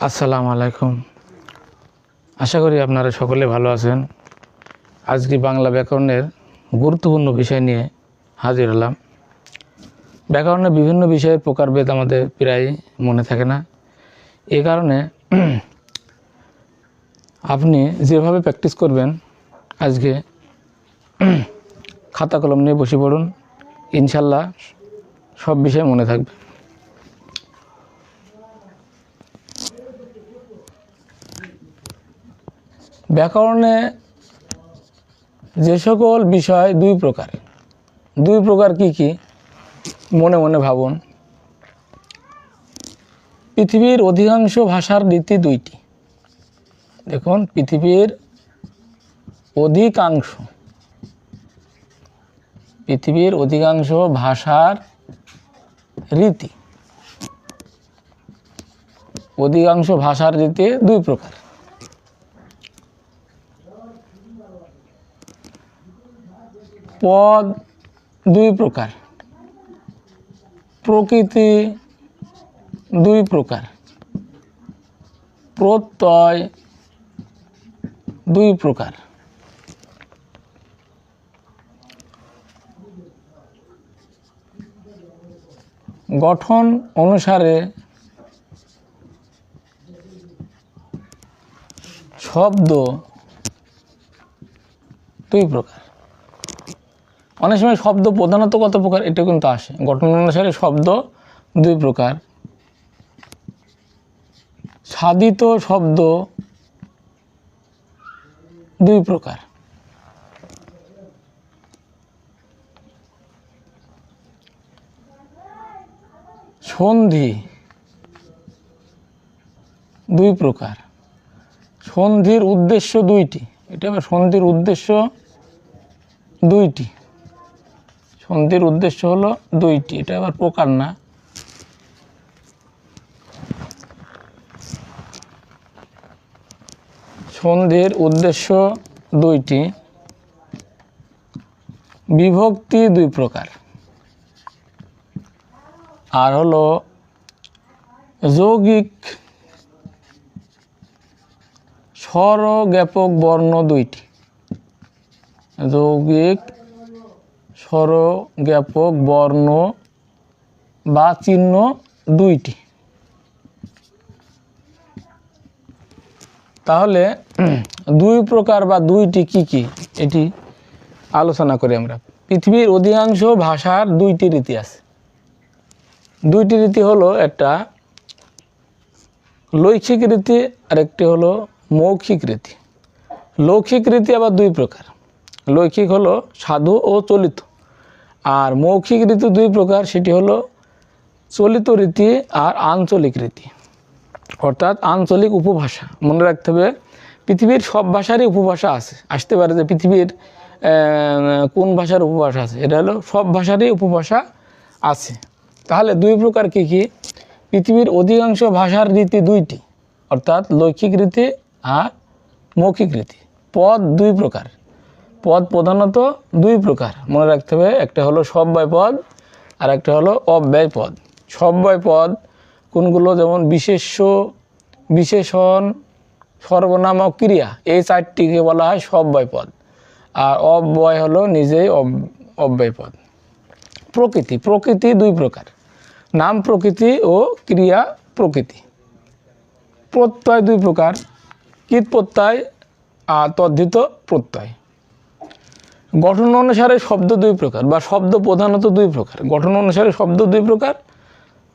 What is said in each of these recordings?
আসসালামু আলাইকুম। আশা করি আপনারা সকলে ভালো আছেন। আজকে বাংলা ব্যাকরণের গুরুত্বপূর্ণ বিষয় নিয়ে হাজির হলাম। ব্যাকরণের বিভিন্ন বিষয়ের প্রকারভেদ আমাদের প্রায় মনে থাকে না। এই কারণে আপনি যেভাবে প্র্যাকটিস করবেন, আজকে খাতা কলম নিয়ে বসে পড়ুন, ইনশাল্লাহ সব বিষয় মনে থাকবে। ব্যাকরণে যে সকল বিষয় দুই প্রকার কি কি মনে মনে ভাবুন। পৃথিবীর অধিকাংশ ভাষার রীতি দুইটি। দেখুন, পৃথিবীর অধিকাংশ ভাষার রীতি দুই প্রকার। পদ দুই প্রকার, প্রকৃতি দুই প্রকার, প্রত্যয় দুই প্রকার। গঠন অনুসারে শব্দ দুই প্রকার। অনেক সময় শব্দ প্রধানত কত প্রকার এটা কিন্তু আসে। গঠন অনুসারে শব্দ দুই প্রকার। সাধিত শব্দ দুই প্রকার। সন্ধি দুই প্রকার। সন্ধির উদ্দেশ্য দুইটি। এটা সন্ধির উদ্দেশ্য দুইটি। সন্ধির উদ্দেশ্য হলো দুইটি, এটা আবার প্রকার না। সন্ধির উদ্দেশ্য দুইটি। বিভক্তি দুই প্রকার। আর হলো যৌগিক স্বর জ্ঞাপক বর্ণ দুইটি। যৌগিক স্বর জ্ঞাপক বর্ণ বা চিহ্ন দুইটি। তাহলে দুই প্রকার বা দুইটি কি কি এটি আলোচনা করি আমরা। পৃথিবীর অধিকাংশ ভাষার দুইটি রীতি আছে। দুইটি রীতি হলো, একটা লৈখিক রীতি আর একটি হলো মৌখিক রীতি। লৌখিক রীতি আবার দুই প্রকার। লৈখিক হলো সাধু ও চলিত, আর মৌখিক রীতি দুই প্রকার। সেটি হলো চলিত রীতি আর আঞ্চলিক রীতি, অর্থাৎ আঞ্চলিক উপভাষা। মনে রাখতে হবে, পৃথিবীর সব ভাষারই উপভাষা আসতে পারে যে পৃথিবীর কোন ভাষার উপভাষা আছে, এটা হলো সব ভাষারই উপভাষা আছে। তাহলে দুই প্রকার কি কি? পৃথিবীর অধিকাংশ ভাষার রীতি দুইটি, অর্থাৎ লৈখিক রীতি আর মৌখিক রীতি। পদ দুই প্রকার। পদ প্রধানত দুই প্রকার, মনে রাখতে হবে। একটা হলো সমবায় পদ আর একটা হলো অব্যয় পদ। সমবায় পদ কোনগুলো? যেমন বিশেষ্য, বিশেষণ, সর্বনাম ও ক্রিয়া, এই চারটিকে বলা হয় সমবায় পদ। আর অব্যয় হলো নিজেই অব্যয় পদ। প্রকৃতি দুই প্রকার, নাম প্রকৃতি ও ক্রিয়া প্রকৃতি। প্রত্যয় দুই প্রকার, কৃত প্রত্যয় আর তদ্ধিত প্রত্যয়। গঠন অনুসারে শব্দ দুই প্রকার বা শব্দ প্রধানত দুই প্রকার। গঠন অনুসারে শব্দ দুই প্রকার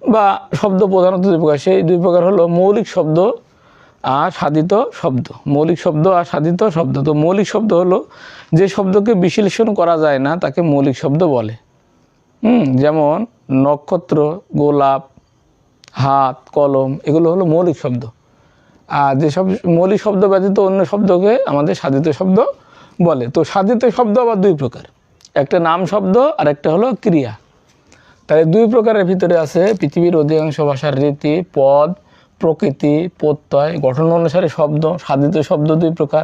বা শব্দ প্রধানত দুই প্রকার। সেই দুই প্রকার হলো মৌলিক শব্দ আর সাধিত শব্দ। মৌলিক শব্দ আর সাধিত শব্দ। তো মৌলিক শব্দ হলো যে শব্দকে বিশ্লেষণ করা যায় না তাকে মৌলিক শব্দ বলে। যেমন নক্ষত্র, গোলাপ, হাত, কলম, এগুলো হলো মৌলিক শব্দ। আর যেসব মৌলিক শব্দ ব্যতীত অন্য শব্দকে আমাদের সাধিত শব্দ বলে। তো সাধিত শব্দ আবার দুই প্রকার, একটা নাম শব্দ আর একটা হলো ক্রিয়া। তাই দুই প্রকারের ভিতরে আছে পৃথিবীর অধিকাংশ ভাষার রীতি, পদ, প্রকৃতি, প্রত্যয়। গঠন অনুসারে শব্দ, সাধিত শব্দ দুই প্রকার।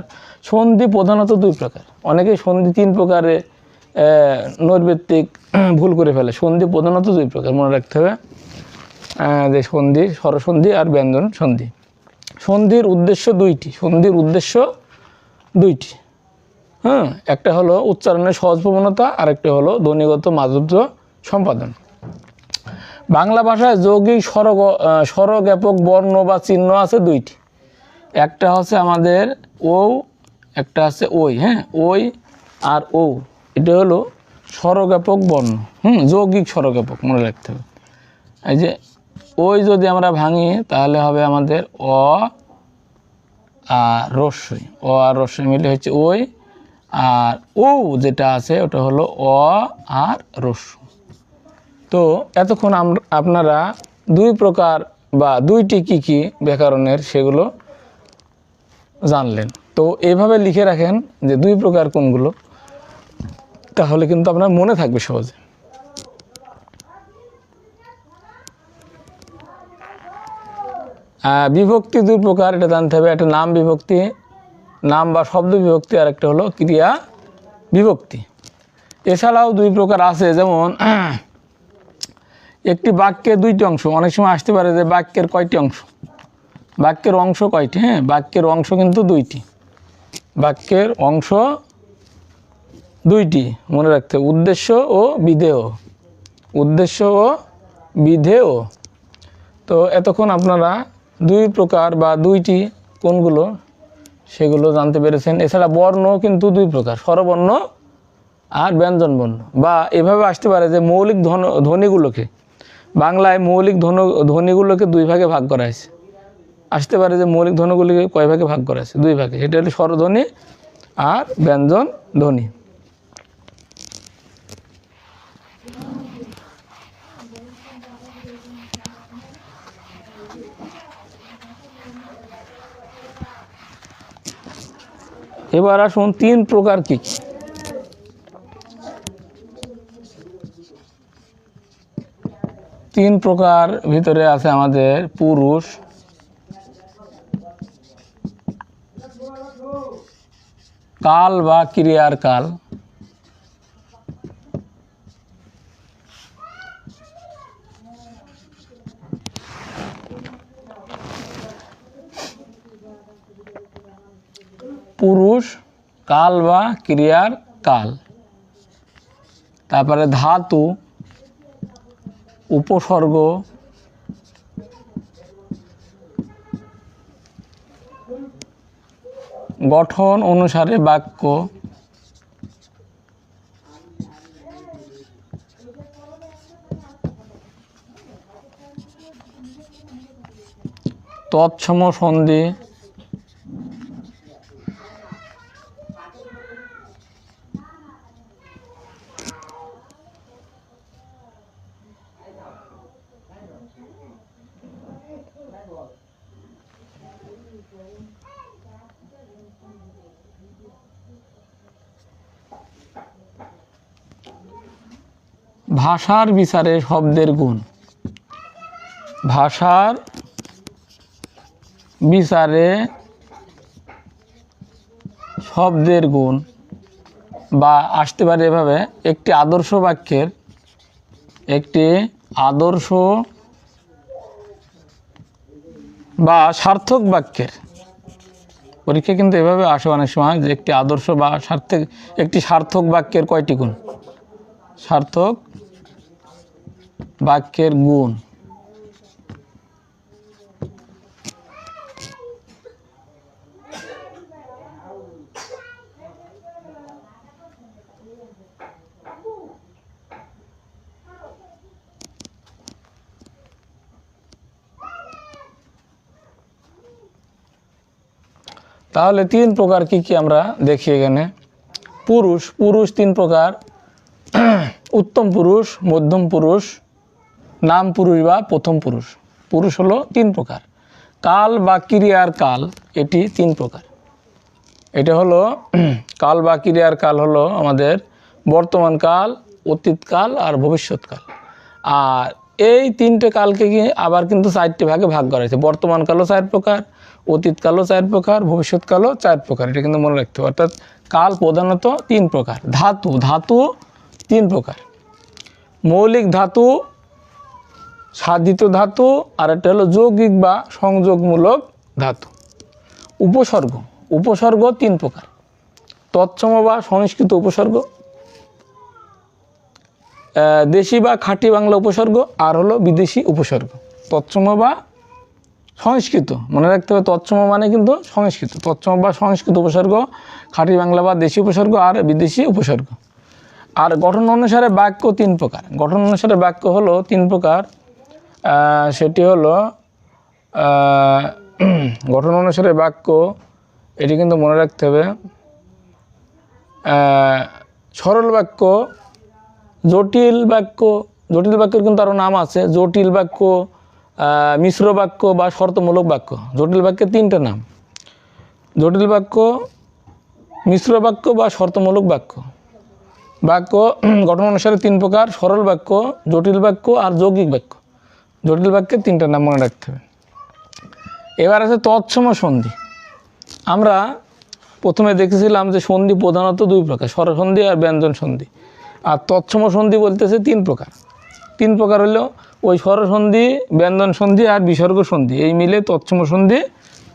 সন্ধি প্রধানত দুই প্রকার। অনেকেই সন্ধি তিন প্রকারে নৈর্ব্যক্তিক ভুল করে ফেলে। সন্ধি প্রধানত দুই প্রকার, মনে রাখতে হবে যে সন্ধি, স্বরসন্ধি আর ব্যঞ্জন সন্ধি। সন্ধির উদ্দেশ্য দুইটি, সন্ধির উদ্দেশ্য দুইটি। হ্যাঁ, একটা হলো উচ্চারণের সহজ প্রবণতা, আরেকটি হলো ধ্বনিগত মাধুর্য সম্পাদন। বাংলা ভাষায় যৌগিক স্বরজ্ঞাপক বর্ণ বা চিহ্ন আছে দুইটি, একটা হচ্ছে আমাদের ও, একটা আছে ওই। হ্যাঁ, ওই আর ও, এটা হলো স্বরজ্ঞাপক বর্ণ। যৌগিক স্বরজ্ঞাপক মনে রাখতে হবে। এই যে ওই যদি আমরা ভাঙি তাহলে হবে আমাদের অ আর রস্যই, অ আর রস্যই মিলে হচ্ছে ওই, আর ও যেটা আছে ওটা হলো অ আর রস্য। তো এতক্ষণ আপনারা দুই প্রকার বা দুইটি কী কী ব্যাকরণের সেগুলো জানলেন। তো এইভাবে লিখে রাখেন যে দুই প্রকার কোনগুলো, তাহলে কিন্তু আপনার মনে থাকবে সহজে। বিভক্তি দুই প্রকার, এটা জানতে হবে। একটা নাম বিভক্তি, নাম বা শব্দ বিভক্তি, আর একটা হলো ক্রিয়া বিভক্তি। এছাড়াও দুই প্রকার আছে, যেমন একটি বাক্যে দুইটি অংশ। অনেক সময় আসতে পারে যে বাক্যের কয়টি অংশ, বাক্যের অংশ কয়টি? হ্যাঁ, বাক্যের অংশ কিন্তু দুইটি, বাক্যের অংশ দুইটি মনে রাখতে হবে, উদ্দেশ্য ও বিধেয়, উদ্দেশ্য ও বিধেয়। তো এতক্ষণ আপনারা দুই প্রকার বা দুইটি কোনগুলো সেগুলো জানতে পেরেছেন। এছাড়া বর্ণ কিন্তু দুই প্রকার, স্বরবর্ণ আর ব্যঞ্জনবর্ণ। বা এভাবে আসতে পারে যে মৌলিক ধ্বনিগুলোকে, বাংলায় মৌলিক ধ্বনিগুলোকে দুই ভাগে ভাগ করা হয়েছে। আসতে পারে যে মৌলিক ধ্বনিগুলিকে কয় ভাগে ভাগ করা হয়েছে? দুই ভাগে। সেটা হলো স্বরধ্বনি আর ব্যঞ্জন ধ্বনি। এবার আসুন তিন প্রকার কি কি। তিন প্রকার ভিতরে আছে আমাদের পুরুষ, কাল বা ক্রিয়ার কাল, পুরুষ, কাল বা ক্রিয়ার কাল, তারপরে ধাতু, উপসর্গ, গঠন অনুসারে বাক্য, তৎসম সন্ধি, ভাষার বিচারে শব্দের গুণ, ভাষার বিচারে শব্দের গুণ। বা আসতে পারে এভাবে, একটি আদর্শ বাক্যের, একটি আদর্শ বা সার্থক বাক্যের, পরীক্ষা কিন্তু এভাবে আসে অনেক সময় যে একটি আদর্শ বা একটি সার্থক বাক্যের কয়টি গুণ? সার্থক বাক্যের গুণ। তাহলে তিন প্রকার কি কি আমরা দেখি এখানে। পুরুষ, পুরুষ তিন প্রকার, উত্তম পুরুষ, মধ্যম পুরুষ, নাম পুরুষ বা প্রথম পুরুষ। পুরুষ হলো তিন প্রকার। কাল বা ক্রিয়ার কাল, এটি তিন প্রকার। এটা হলো কাল বা ক্রিয়ার কাল হলো আমাদের বর্তমান কাল, অতীতকাল আর ভবিষ্যৎকাল। আর এই তিনটে কালকে কি আবার কিন্তু চারটে ভাগে ভাগ করা হয়েছে। বর্তমান কালও চার প্রকার, অতীতকালও চার প্রকার, ভবিষ্যৎকালও চার প্রকার। এটা কিন্তু মনে রাখতে হবে। অর্থাৎ কাল প্রধানত তিন প্রকার। ধাতু, ধাতু তিন প্রকার। মৌলিক ধাতু, সাধিত ধাতু, আর একটা হলো যৌগিক বা সংযোগমূলক ধাতু। উপসর্গ, উপসর্গ তিন প্রকার, তৎসম বা সংস্কৃত উপসর্গ, দেশি বা খাঁটি বাংলা উপসর্গ, আর হলো বিদেশি উপসর্গ। তৎসম বা সংস্কৃত, মনে রাখতে হবে তৎসম মানে কিন্তু সংস্কৃত, তৎসম বা সংস্কৃত উপসর্গ, খাঁটি বাংলা বা দেশি উপসর্গ আর বিদেশি উপসর্গ। আর গঠন অনুসারে বাক্য তিন প্রকার, গঠন অনুসারে বাক্য হলো তিন প্রকার, সেটি হলো গঠন অনুসারে বাক্য, এটি কিন্তু মনে রাখতে হবে, সরল বাক্য, জটিল বাক্য, জটিল বাক্যের কিন্তু আরও নাম আছে, জটিল বাক্য, মিশ্র বাক্য বা শর্তমূলক বাক্য। জটিল বাক্যের তিনটে নাম, জটিল বাক্য, মিশ্র বাক্য বা শর্তমূলক বাক্য। বাক্য গঠন অনুসারে তিন প্রকার, সরল বাক্য, জটিল বাক্য আর যৌগিক বাক্য। জটিল বাক্যের তিনটে নাম মনে রাখতে হবে। এবার আছে তৎসম সন্ধি। আমরা প্রথমে দেখেছিলাম যে সন্ধি প্রধানত দুই প্রকার, স্বরসন্ধি আর ব্যঞ্জন সন্ধি। আর তৎসম সন্ধি বলতেছে তিন প্রকার। তিন প্রকার হলো ওই স্বরসন্ধি, ব্যঞ্জন সন্ধি আর বিসর্গ সন্ধি, এই মিলে তৎসম সন্ধি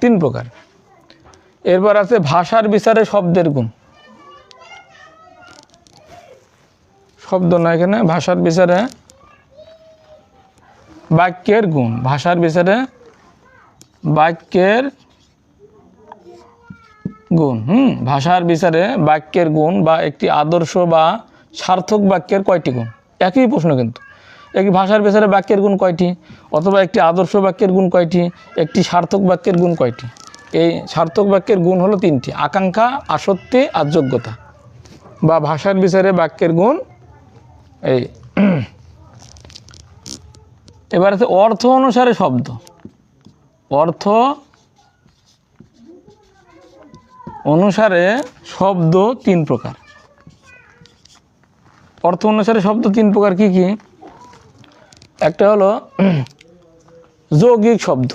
তিন প্রকার। এরপর আছে ভাষার বিচারে শব্দের গুণ। শব্দ না, এখানে ভাষার বিচারে বাক্যের গুণ, ভাষার বিচারে বাক্যের গুণ। ভাষার বিচারে বাক্যের গুণ বা একটি আদর্শ বা সার্থক বাক্যের কয়টি গুণ? একই প্রশ্ন কিন্তু, একটি ভাষার বিচারে বাক্যের গুণ কয়টি, অথবা একটি আদর্শ বাক্যের গুণ কয়টি, একটি সার্থক বাক্যের গুণ কয়টি? এই সার্থক বাক্যের গুণ হলো তিনটি, আকাঙ্ক্ষা, আসক্তি আর যোগ্যতা। বা ভাষার বিচারে বাক্যের গুণ এই। এবার আছে অর্থ অনুসারে শব্দ। অর্থ অনুসারে শব্দ তিন প্রকার। অর্থ অনুসারে শব্দ তিন প্রকার কি কি? একটা হলো যৌগিক শব্দ,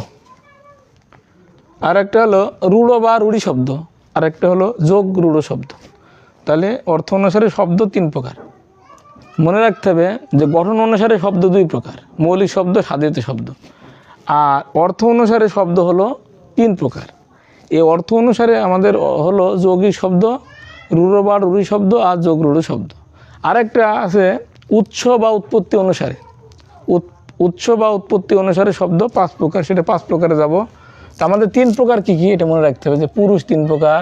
আর একটা হলো রূঢ় বা রূঢ়ি শব্দ, আর একটা হলো যোগ রূঢ় শব্দ। তাহলে অর্থ অনুসারে শব্দ তিন প্রকার। মনে রাখতে হবে যে গঠন অনুসারে শব্দ দুই প্রকার, মৌলিক শব্দ, সাধিত শব্দ। আর অর্থ অনুসারে শব্দ হলো তিন প্রকার। এই অর্থ অনুসারে আমাদের হলো যৌগিক শব্দ, রূঢ় বা রূঢ়ি শব্দ আর যোগ রূঢ় শব্দ। আরেকটা আছে উৎস বা উৎপত্তি অনুসারে। উৎস বা উৎপত্তি অনুসারে শব্দ পাঁচ প্রকার, সেটা পাঁচ প্রকারে যাব। তা আমাদের তিন প্রকার কি কি এটা মনে রাখতে হবে, যে পুরুষ তিন প্রকার,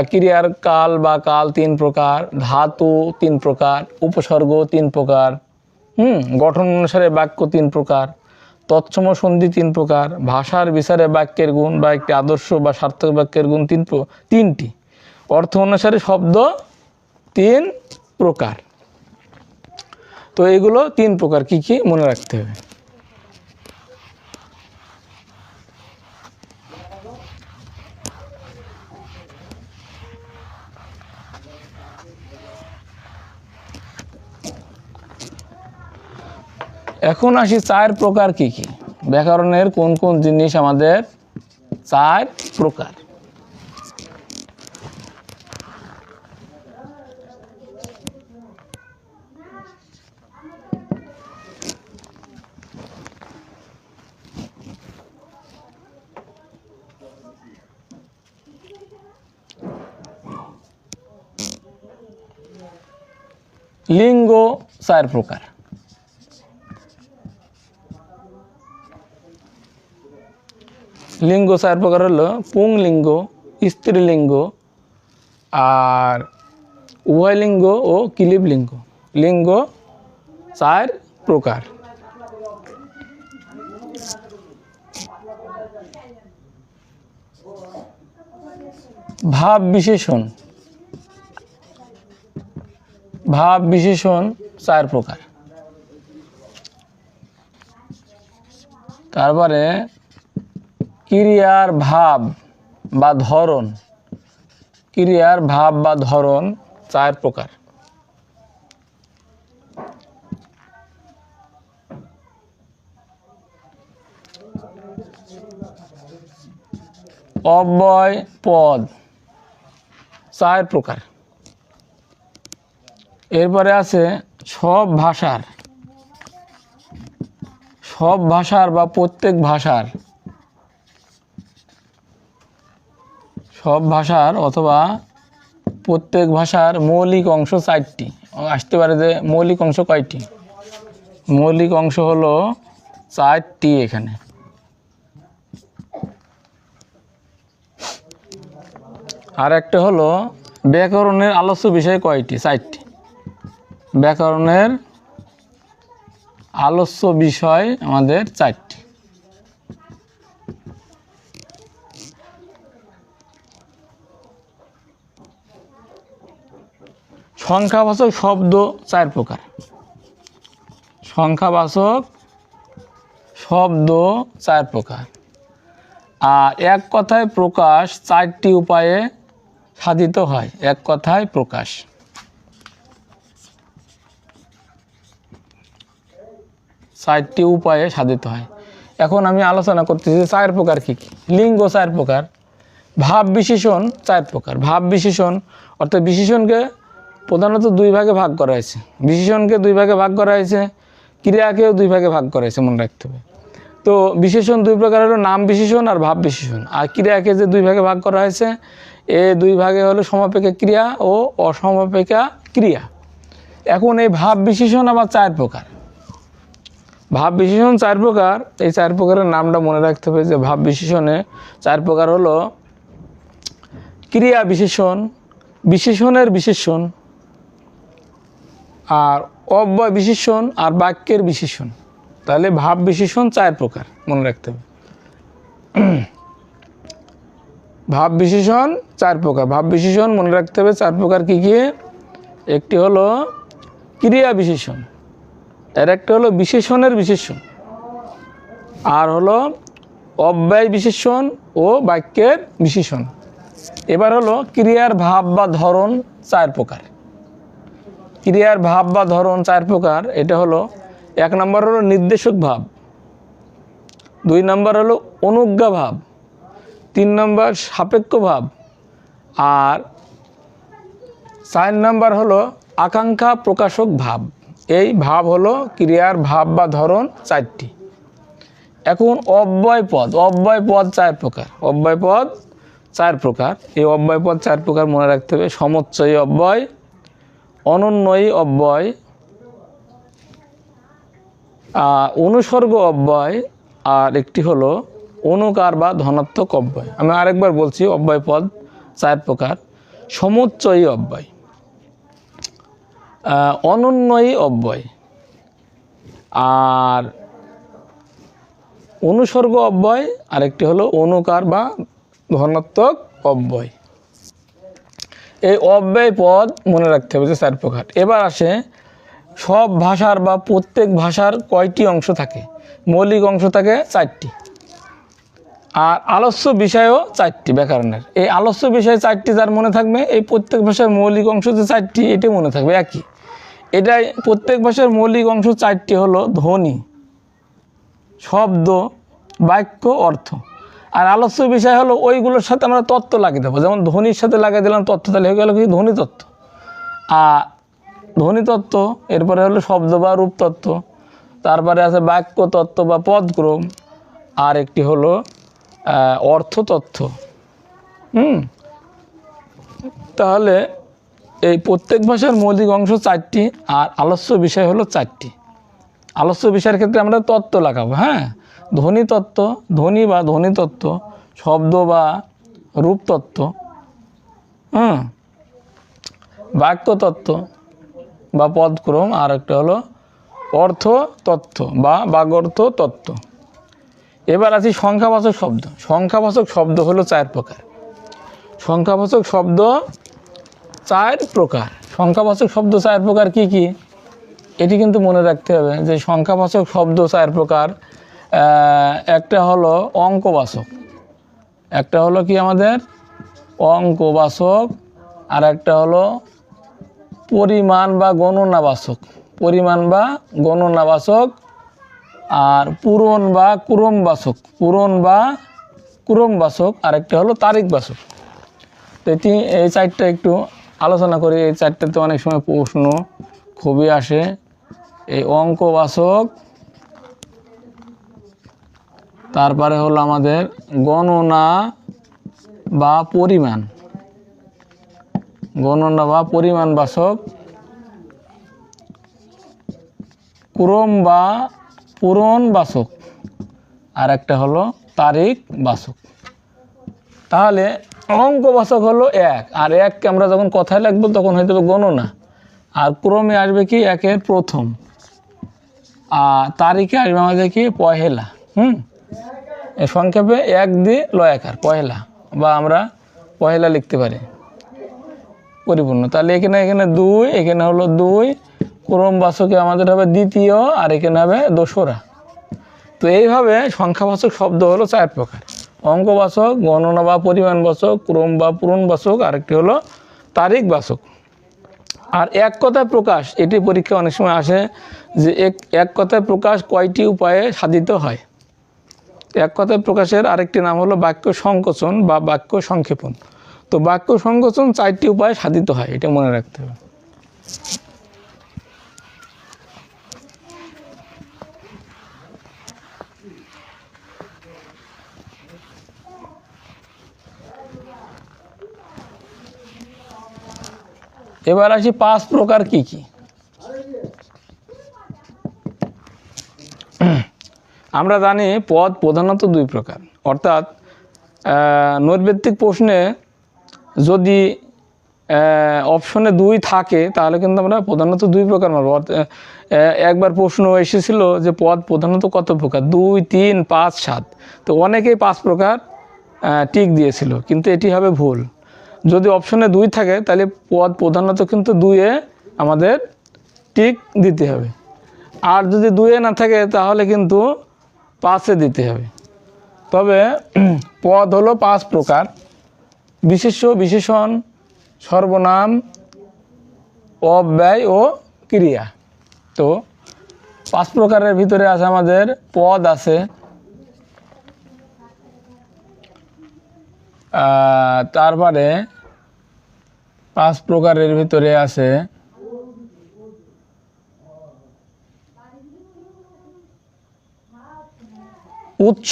ক্রিয়ার কাল বা কাল তিন প্রকার, ধাতু তিন প্রকার, উপসর্গ তিন প্রকার, গঠন অনুসারে বাক্য তিন প্রকার, তৎসম সন্ধি তিন প্রকার, ভাষার বিচারে বাক্যের গুণ বা একটি আদর্শ বা সার্থক বাক্যের গুণ তিনটি, অর্থ অনুসারে শব্দ তিন প্রকার। তো এগুলো তিন প্রকার কি কি মনে রাখতে হবে। এখন আসি চার প্রকার কি কি, ব্যাকরণের কোন কোন জিনিস আমাদের চার প্রকার। লিঙ্গ চার প্রকার। লিঙ্গ চার প্রকার হলো পুংলিঙ্গ, স্ত্রীলিঙ্গ, আর উভয়লিঙ্গ ও কিলিবলিঙ্গ। লিঙ্গ চার প্রকার। ভাব বিশেষণ, ভাব বিশেষণ চার প্রকার। তারপরে ক্রিয়ার ভাব বা ধরন, ক্রিয়ার ভাব বা ধরন চার প্রকার। অব্যয় পদ চার প্রকার। এরপরে আছে সব ভাষার, সব ভাষার বা প্রত্যেক ভাষার সব ভাষার অথবা প্রত্যেক ভাষার মৌলিক অংশ 4টি। আসতে পারে যে মৌলিক অংশ কয়টি? মৌলিক অংশ হলো 4টি এখানে। আর একটা হলো ব্যাকরণের আলোচ্য বিষয় কয়টি? 4টি। ব্যাকরণের আলোচ্য বিষয় আমাদের 4টি। সংখ্যাবাচক শব্দ 4 প্রকার। সংখ্যাবাচক শব্দ 4 প্রকার। আর এক কথায় প্রকাশ 4টি উপায়ে সাধিত হয়। এক কথায় প্রকাশ। চারটি উপায়ে সাধিত হয়। এখন আমি আলোচনা করতেছি 4 প্রকার কী কী। লিঙ্গ 4 প্রকার, ভাব বিশেষণ 4 প্রকার। ভাব বিশেষণ অর্থাৎ বিশেষণকে প্রধানত 2 ভাগে ভাগ করা হয়েছে। বিশেষণকে 2 ভাগে ভাগ করা হয়েছে, ক্রিয়াকেও 2 ভাগে ভাগ করা হয়েছে, মনে রাখতে হবে। তো বিশেষণ 2 প্রকার হলো নাম বিশেষণ আর ভাব বিশেষণ। আর ক্রিয়াকে যে 2 ভাগে ভাগ করা হয়েছে, এই 2 ভাগে হলো সমাপেক্ষা ক্রিয়া ও অসমাপেক্ষা ক্রিয়া। এখন এই ভাব বিশেষণ আবার 4 প্রকার। ভাব বিশেষণ 4 প্রকার। এই 4 প্রকারের নামটা মনে রাখতে হবে যে ভাব বিশেষণে 4 প্রকার হলো ক্রিয়া বিশেষণ, বিশেষণের বিশেষণ, আর অব্যয় বিশেষণ আর বাক্যের বিশেষণ। তাহলে ভাব বিশেষণ 4 প্রকার মনে রাখতে হবে। ভাব বিশেষণ 4 প্রকার। ভাব বিশেষণ মনে রাখতে হবে 4 প্রকার কী কী? একটি হলো ক্রিয়া বিশেষণ, এর একটা হলো বিশেষণের বিশেষণ, আর হলো অব্যয় বিশেষণ ও বাক্যের বিশেষণ। এবার হলো ক্রিয়ার ভাব বা ধরন 4 প্রকার। ক্রিয়ার ভাব বা ধরন 4 প্রকার। এটা হলো 1 নম্বর হলো নির্দেশক ভাব, 2 নম্বর হলো অনুজ্ঞা ভাব, 3 নম্বর সাপেক্ষ ভাব, আর 4 নম্বর হলো আকাঙ্ক্ষা প্রকাশক ভাব। এই ভাব হলো ক্রিয়ার ভাব বা ধরন 4টি। এখন অব্যয় পদ। অব্যয় পদ 4 প্রকার। অব্যয় পদ 4 প্রকার। এই অব্যয় পদ 4 প্রকার মনে রাখতে হবে। সমচ্চয়ী অব্যয়, অনন্বয়ী অব্যয়, অনুসর্গ অব্যয়, আর একটি হলো অনুকার বা ধনাত্মক অব্যয়। আমি আরেকবার বলছি, অব্যয় পদ 4 প্রকার। সমচ্চয়ী অব্যয়, অনন্বয়ী অব্যয়, আর অনুসর্গ অব্যয়, আরেকটি হলো অনুকার বা ধনাত্মক অব্যয়। এই অব্যয় পদ মনে রাখতে হবে যে 4 প্রকার। এবার আসে সব ভাষার বা প্রত্যেক ভাষার কয়টি অংশ থাকে? মৌলিক অংশ থাকে 4টি, আর আলোচ্য বিষয়ও 4টি ব্যাকরণের। এই আলোচ্য বিষয় 4টি যার মনে থাকবে, এই প্রত্যেক ভাষার মৌলিক অংশ যে 4টি এটি মনে থাকবে একই। এটাই প্রত্যেক ভাষার মৌলিক অংশ 4টি হলো ধ্বনি, শব্দ, বাক্য, অর্থ। আর আলোচ্য বিষয় হলো ওইগুলোর সাথে আমরা তত্ত্ব লাগিয়ে দেবো। যেমন ধ্বনির সাথে লাগিয়ে দিলাম তত্ত্ব, তাহলে হয়ে গেল কি ধ্বনি তত্ত্ব। আর ধ্বনি তত্ত্ব, এরপরে হলো শব্দ বা রূপ তত্ত্ব, তারপরে আছে বাক্য তত্ত্ব বা পদক্রম, আর একটি হলো অর্থ তত্ত্ব। তাহলে এই প্রত্যেক ভাষার মৌলিক অংশ 4টি, আর আলোচ্য বিষয় হলো 4টি। আলোচ্য বিষয়ের ক্ষেত্রে আমরা তত্ত্ব লাগাবো। হ্যাঁ, ধ্বনি তত্ত্ব, ধ্বনি বা ধ্বনি তত্ত্ব, শব্দ বা রূপ তত্ত্ব, বাক্য তত্ত্ব বা পদক্রম, আর একটা হলো অর্থ তত্ত্ব বা বাগর্থ তত্ত্ব। এবার আছি সংখ্যাবাচক শব্দ। সংখ্যাবাচক শব্দ হলো 4 প্রকার। সংখ্যাবাচক শব্দ 4 প্রকার। সংখ্যাবাচক শব্দ 4 প্রকার কি কি? এটি কিন্তু মনে রাখতে হবে যে সংখ্যাবাচক শব্দ 4 প্রকার। একটা হলো অঙ্কবাচক, একটা হলো কি আমাদের অঙ্কবাচক, আর একটা হলো পরিমাণ বা গণনাবাচক, পরিমাণ বা গণনাবাচক, আর পূরণ বা ক্রমবাচক, পূরণ বা ক্রমবাচক, আর একটা হলো তারিখবাচক। তো এই 4টা একটু আলোচনা করি। এই 4টাতে অনেক সময় প্রশ্ন খুবই আসে। এই অঙ্কবাচক, তারপরে হলো আমাদের গণনা বা পরিমাণ, গণনা বা পরিমাণবাচক, ক্রম বা পূরণবাচক, আর একটা হলো তারিখবাচক। তাহলে অঙ্কবাচক হলো এক, আর এককে আমরা যখন কথায় লিখবো তখন হয়ে যাবে গণনা, আর ক্রমে আসবে কি একের প্রথম, আর তারিখে আসবে আমাদের কি পহেলা। এই সংক্ষেপে এক দিয়ে লয়াকার পহেলা, বা আমরা পহেলা লিখতে পারি পরিপূর্ণ। তাহলে এখানে দুই, এখানে হলো দুই, ক্রমবাচকে আমাদের হবে দ্বিতীয়, আর এখানে হবে দোসরা। তো এইভাবে সংখ্যাবাচক শব্দ হলো চার প্রকার: অঙ্কবাচক, গণনা বা পরিমাণবাচক, ক্রম বা পূরণবাচক, আরেকটি হলো তারিখবাচক। আর এক কথায় প্রকাশ, এটি পরীক্ষা অনেক সময় আসে যে এক কথায় প্রকাশ কয়টি উপায়ে সাধিত হয়। এক কথায় প্রকাশের আরেকটি নাম হলো বাক্য সংকোচন বা বাক্য সংক্ষেপণ। তো বাক্য সংকোচন 4টি উপায়ে সাধিত হয়, এটা মনে রাখতে হবে। এবার আসি 5 প্রকার কি কি। আমরা জানি পদ প্রধানত 2 প্রকার, অর্থাৎ নৈর্ব্যক্তিক প্রশ্নে যদি অপশনে 2 থাকে তাহলে কিন্তু আমরা প্রধানত 2 প্রকার মানব। একবার প্রশ্ন এসেছিল যে পদ প্রধানত কত প্রকার, 2, 3, 5, 7। তো অনেকেই 5 প্রকার টিক দিয়েছিল, কিন্তু এটি হবে ভুল। যদি অপশনে 2 থাকে তাহলে পদ প্রধানত কিন্তু 2-এ আমাদের টিক দিতে হবে, আর যদি 2-এ না থাকে তাহলে কিন্তু 5-এ দিতে হবে। তবে পদ হলো 5 প্রকার: বিশেষ্য, বিশেষণ, সর্বনাম, অব্যয় ও ক্রিয়া। তো 5 প্রকারের ভিতরে আছে আমাদের পদ আছে, তারপরে 5 প্রকারের ভিতরে আছে উৎস।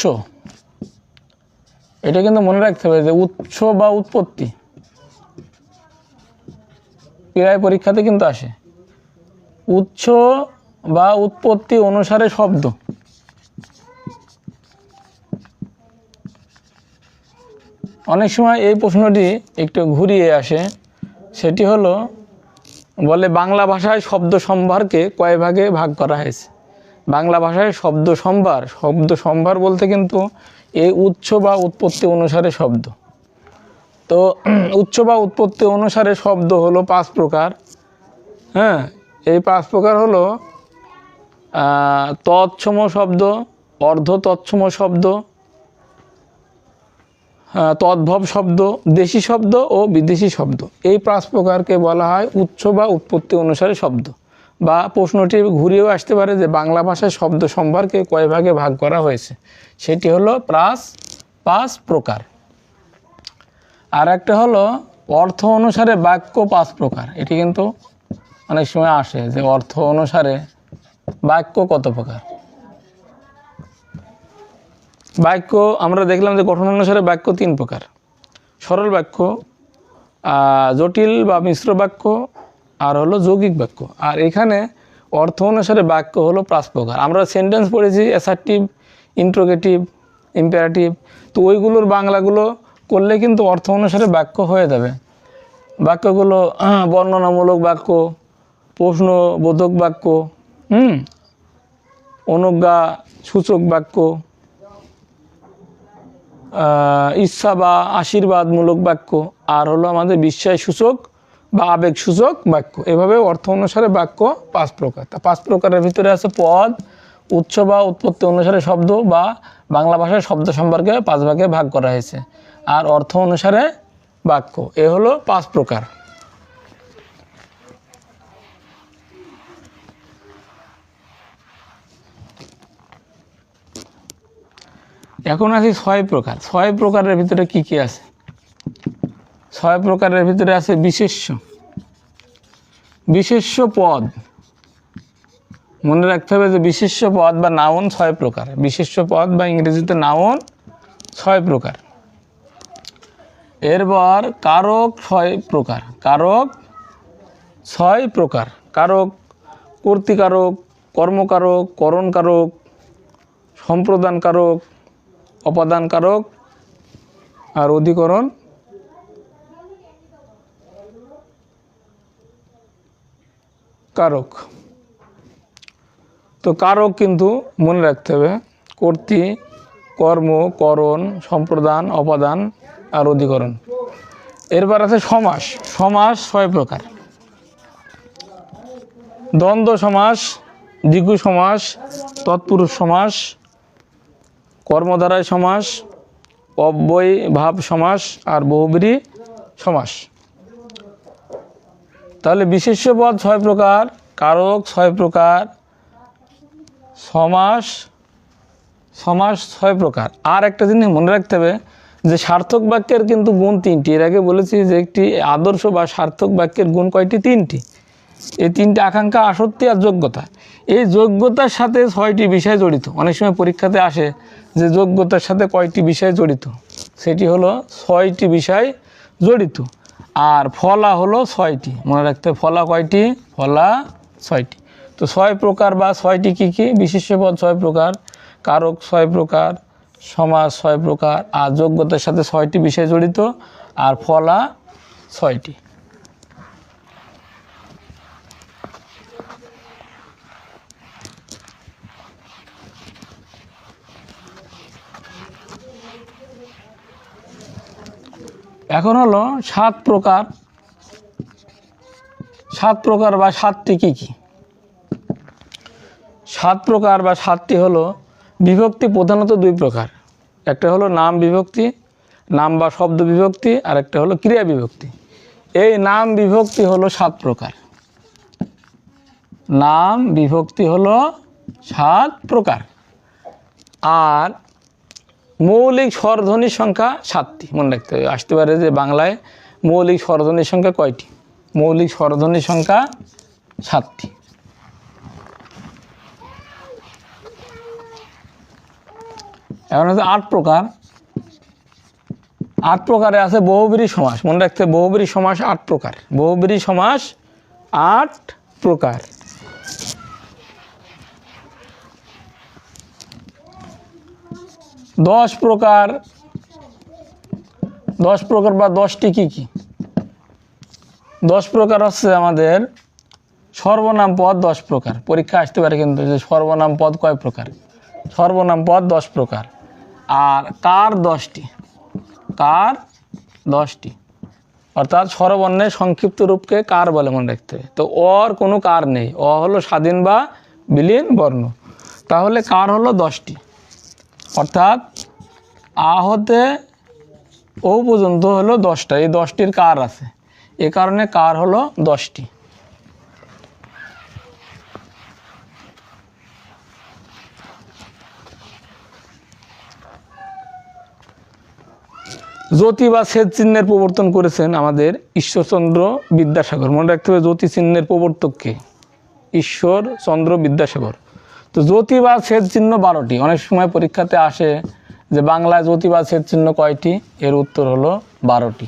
এটা কিন্তু মনে রাখতে হবে যে উৎস বা উৎপত্তি, প্রায় পরীক্ষাতে কিন্তু আসে। উৎস বা উৎপত্তি অনুসারে শব্দ। অনেক সময় এই প্রশ্নটি একটু ঘুরিয়ে আসে, সেটি হলো বলে বাংলা ভাষায় শব্দ সম্ভারকে কয় ভাগে ভাগ করা হয়েছে। বাংলা ভাষায় শব্দ সম্ভার বলতে কিন্তু এই উৎস বা উৎপত্তি অনুসারে শব্দ। তো উৎস বা উৎপত্তি অনুসারে শব্দ হলো 5 প্রকার। এই 5 প্রকার হলো তৎসম শব্দ, অর্ধ তৎসম শব্দ, তদ্ভব শব্দ, দেশি শব্দ ও বিদেশি শব্দ। এই 5 প্রকারকে বলা হয় উৎস বা উৎপত্তি অনুসারে শব্দ। বা প্রশ্নটি ঘুরিয়েও আসতে পারে যে বাংলা ভাষায় শব্দ সম্ভারকে কয় ভাগে ভাগ করা হয়েছে, সেটি হলো 5 প্রকার। আর একটা হলো অর্থ অনুসারে বাক্য 5 প্রকার। এটি কিন্তু অনেক সময় আসে যে অর্থ অনুসারে বাক্য কত প্রকার। বাক্য আমরা দেখলাম যে গঠন অনুসারে বাক্য 3 প্রকার: সরল বাক্য, জটিল বা মিশ্র বাক্য, আর হলো যৌগিক বাক্য। আর এখানে অর্থ অনুসারে বাক্য হলো 5 প্রকার। আমরা সেন্টেন্স পড়েছি অ্যাসার্টিভ, ইন্ট্রোগেটিভ, ইম্পারেটিভ। তো ওইগুলোর বাংলাগুলো করলে কিন্তু অর্থ অনুসারে বাক্য হয়ে যাবে। বাক্যগুলো বর্ণনামূলক বাক্য, প্রশ্নবোধক বাক্য, অনুজ্ঞা সূচক বাক্য, ইচ্ছা বা আশীর্বাদমূলক বাক্য, আর হলো আমাদের বিস্ময় সূচক বা আবেগ সূচক বাক্য। এভাবে অর্থ অনুসারে বাক্য 5 প্রকার। তা 5 প্রকারের ভিতরে আছে পদ, উৎস বা উৎপত্তি অনুসারে শব্দ, বা বাংলা ভাষায় শব্দ সম্পর্কে 5 ভাগে ভাগ করা হয়েছে, আর অর্থ অনুসারে বাক্য। এ হলো 5 প্রকার। এখন আছে 6 প্রকার। 6 প্রকারের ভিতরে কি কি আছে? 6 প্রকারের ভিতরে আছে বিশেষ্য। বিশেষ্য পদ মনে রাখতে হবে যে বিশেষ্য পদ বা নাউন 6 প্রকার। বিশেষ্য পদ বা ইংরেজিতে নাউন 6 প্রকার। এরপর কারক 6 প্রকার। কারক 6 প্রকার। কারক কর্তৃকারক, কর্মকারক, করণকারক, সম্প্রদানকারক, অপাদানকারক আর অধিকরণ কারক। তো কারক কিন্তু মনে রাখতে হবে কর্তৃ, কর্ম, করণ, সম্প্রদান, অপাদান আর অধিকরণ। এরপর আছে সমাস। সমাস 6 প্রকার। দ্বন্দ্ব সমাস, দ্বিগু সমাস, তৎপুরুষ সমাস, কর্মধারায় সমাস, অব্যয় ভাব সমাস আর বহুব্রী সমাস। তাহলে বিশেষ্য পদ 6 প্রকার, কারক 6 প্রকার, সমাস 6 প্রকার। আর একটা জিনিস মনে রাখতে হবে যে সার্থক বাক্যের কিন্তু গুণ 3টি। এর আগে বলেছি যে একটি আদর্শ বা সার্থক বাক্যের গুণ কয়টি? 3টি। এই 3টি আকাঙ্ক্ষা, আসক্তি আর যোগ্যতা। এই যোগ্যতার সাথে 6টি বিষয় জড়িত। অনেক সময় পরীক্ষাতে আসে যে যোগ্যতার সাথে কয়টি বিষয় জড়িত, সেটি হলো 6টি বিষয় জড়িত। আর ফলা হলো 6টি। মনে রাখতে হবে ফলা কয়টি? ফলা 6টি। তো 6 প্রকার বা 6টি কী কী? বিশেষ্য পদ 6 প্রকার, কারক 6 প্রকার, সমাস 6 প্রকার, আর যোগ্যতার সাথে 6টি বিষয় জড়িত, আর ফলা 6টি। এখন হলো 7 প্রকার। 7 প্রকার বা 7টি কী কী? 7 প্রকার বা 7টি হলো বিভক্তি প্রধানত 2 প্রকার। একটা হলো নাম বিভক্তি, নাম বা শব্দ বিভক্তি, আর একটা হলো ক্রিয়া বিভক্তি। এই নাম বিভক্তি হলো 7 প্রকার। নাম বিভক্তি হলো 7 প্রকার। আর মৌলিক স্বরধ্বনির সংখ্যা 7টি। মনে রাখতে হবে। আসতে পারে যে বাংলায় মৌলিক স্বরধ্বনির সংখ্যা কয়টি? মৌলিক স্বরধ্বনির সংখ্যা 7টি। এখন হচ্ছে 8 প্রকার। 8 প্রকারে আছে বহুব্রী সমাস। মনে রাখতে হবে বহুব্রী সমাস 8 প্রকার। বহুব্রী সমাস 8 প্রকার। দশ প্রকার বা 10টি কী কী? 10 প্রকার হচ্ছে আমাদের সর্বনাম পদ 10 প্রকার। পরীক্ষা আসতে পারে কিন্তু যে সর্বনাম পদ কয় প্রকার? সর্বনাম পদ 10 প্রকার। আর কার 10টি। কার 10টি, অর্থাৎ স্বরবর্ণের সংক্ষিপ্ত রূপকে কার বলে মনে রাখতে হবে। তো অর কোনো কার নেই, অ হলো স্বাধীন বা বিলীন বর্ণ। তাহলে কার হলো 10টি, অর্থাৎ আ হতে ও পর্যন্ত হলো 10টা। এই 10টির কার আছে, এ কারণে কার হলো 10টি। জ্যোতি বা ছেদ চিহ্নের প্রবর্তন করেছেন আমাদের ঈশ্বরচন্দ্র বিদ্যাসাগর। মনে রাখতে হবে জ্যোতি চিহ্নের প্রবর্তককে ঈশ্বরচন্দ্র বিদ্যাসাগর। তো জ্যোতি বা ছেদ চিহ্ন 12টি। অনেক সময় পরীক্ষাতে আসে যে বাংলায় জ্যোতি বা ছেদ চিহ্ন কয়টি? এর উত্তর হলো 12টি।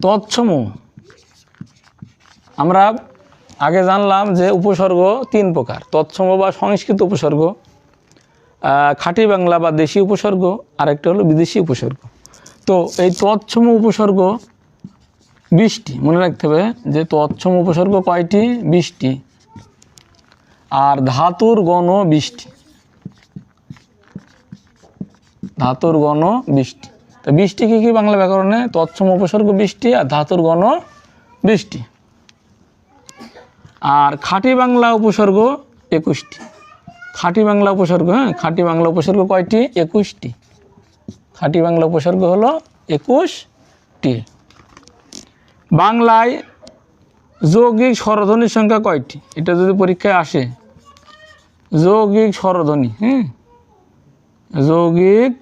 তৎসমূহ আমরা আগে জানলাম যে উপসর্গ 3 প্রকার। তৎসমূহ বা সংস্কৃত উপসর্গ, খাঁটি বাংলা বা দেশি উপসর্গ, আরেকটা হলো বিদেশি উপসর্গ। তো এই তৎসমূহ উপসর্গ 20টি। মনে রাখতে হবে যে তৎসমূহ উপসর্গ কয়টি? 20টি। আর ধাতুর গণ 20টি। ধাতুর গণ 20টি। তো 20টি কী কী বাংলা ব্যাকরণে? তৎসম উপসর্গ 20টি আর ধাতুর গণ 20টি। আর খাঁটি বাংলা উপসর্গ 21টি। খাঁটি বাংলা উপসর্গ, খাঁটি বাংলা উপসর্গ কয়টি? 21টি। খাঁটি বাংলা উপসর্গ হলো 21টি। বাংলায় যৌগিক স্বরধ্বনির সংখ্যা কয়টি? এটা যদি পরীক্ষায় আসে, যৌগিক স্বরধ্বনি, যৌগিক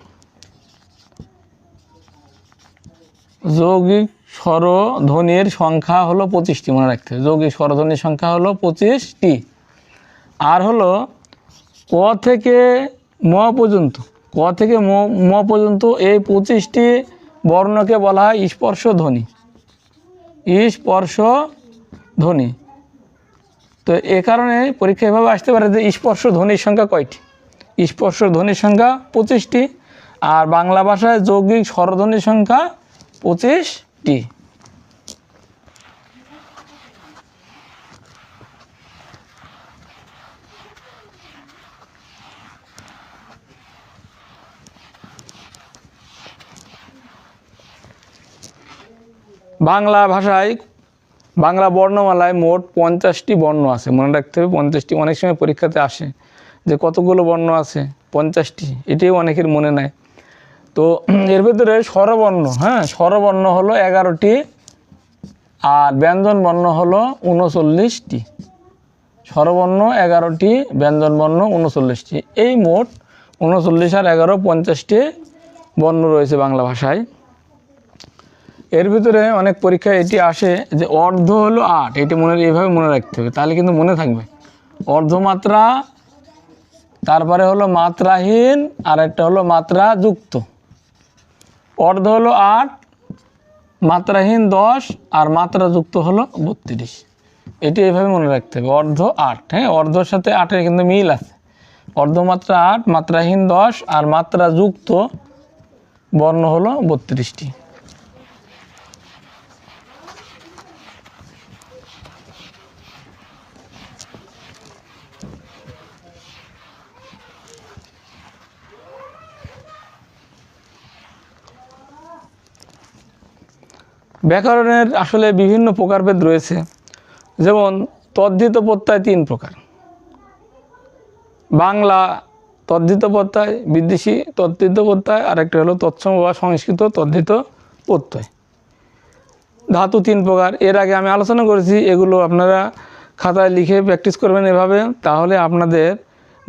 যৌগিক স্বরধ্বনির সংখ্যা হলো 25টি, মনে রাখতে হবে। যৌগিক স্বরধ্বনির সংখ্যা হলো 25টি। আর হলো ক থেকে ম পর্যন্ত, ক থেকে ম পর্যন্ত এই 25টি বর্ণকে বলা হয় স্পর্শ ধ্বনি। স্পর্শ ধ্বনি। তো এ কারণে পরীক্ষা এভাবে আসতে পারে যে স্পর্শ ধ্বনির সংখ্যা কয়টি? স্পর্শ ধ্বনির সংখ্যা 25টি। আর বাংলা ভাষায় যৌগিক স্বরধ্বনির সংখ্যা 25টি। বাংলা ভাষায়, বাংলা বর্ণমালায় মোট 50টি বর্ণ আছে, মনে রাখতে হবে 50টি। অনেক সময় পরীক্ষাতে আসে যে কতগুলো বর্ণ আছে, 50টি, এটাই অনেকের মনে নাই। তো এর ভিতরে স্বরবর্ণ, স্বরবর্ণ হলো 11টি, আর ব্যঞ্জন বর্ণ হলো 39টি। স্বরবর্ণ 11টি, ব্যঞ্জন বর্ণ 39টি। এই মোট 39 আর 11 50টি বর্ণ রয়েছে বাংলা ভাষায়। এর ভিতরে অনেক পরীক্ষায় এটি আসে যে অর্ধ হলো 8, এটি এইভাবে মনে রাখতে হবে, তাহলে কিন্তু মনে থাকবে। অর্ধমাত্রা, তারপরে হলো মাত্রাহীন, আর একটা হলো মাত্রা যুক্ত। অর্ধ হলো 8, মাত্রাহীন 10, আর মাত্রা যুক্ত হলো 32। এটি এইভাবে মনে রাখতে হবে, অর্ধ 8। অর্ধর সাথে 8-এর কিন্তু মিল আছে। অর্ধমাত্রা 8, মাত্রাহীন 10, আর মাত্রা যুক্ত বর্ণ হলো 32টি। ব্যাকরণের আসলে বিভিন্ন প্রকারভেদ রয়েছে। যেমন তদ্ধিত প্রত্যয় 3 প্রকার। বাংলা তদ্ধিত প্রত্যয়, বিদেশি তদ্ধিত প্রত্যয়, আর একটা হলো তৎসম বা সংস্কৃত তদ্ধিত প্রত্যয়। ধাতু 3 প্রকার। এর আগে আমি আলোচনা করেছি, এগুলো আপনারা খাতায় লিখে প্র্যাকটিস করবেন এভাবে, তাহলে আপনাদের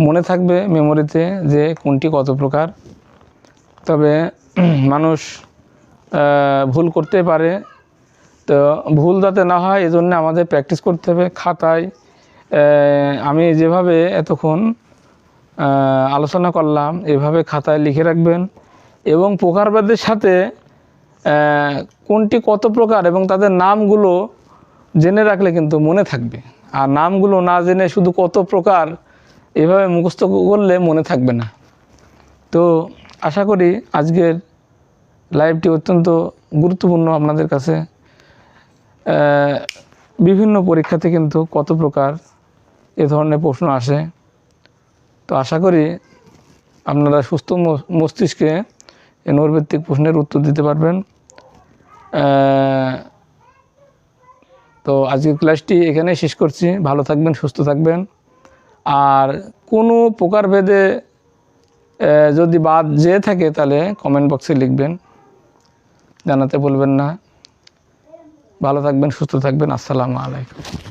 মনে থাকবে মেমোরিতে যে কোনটি কত প্রকার। তবে মানুষ ভুল করতে পারে, তো ভুল যাতে না হয় এজন্য আমাদের প্র্যাকটিস করতে হবে। খাতায় আমি যেভাবে এতক্ষণ আলোচনা করলাম এভাবে খাতায় লিখে রাখবেন, এবং প্রকারভেদের সাথে কোনটি কত প্রকার এবং তাদের নামগুলো জেনে রাখলে কিন্তু মনে থাকবে। আর নামগুলো না জেনে শুধু কত প্রকার এভাবে মুখস্থ করলে মনে থাকবে না। তো আশা করি আজকের লাইভটি অত্যন্ত গুরুত্বপূর্ণ আপনাদের কাছে। বিভিন্ন পরীক্ষাতে কিন্তু কত প্রকার এ ধরনের প্রশ্ন আসে। তো আশা করি আপনারা সুস্থ মস্তিষ্কে এই নৈর্ব্যক্তিক প্রশ্নের উত্তর দিতে পারবেন। তো আজকের ক্লাসটি এখানে শেষ করছি। ভালো থাকবেন, সুস্থ থাকবেন। আর কোনো প্রকারভেদে যদি বাদ যেয়ে থাকে তাহলে কমেন্ট বক্সে লিখবেন, জানাতে বলবেন না। ভালো থাকবেন, সুস্থ থাকবেন। আসসালামু আলাইকুম।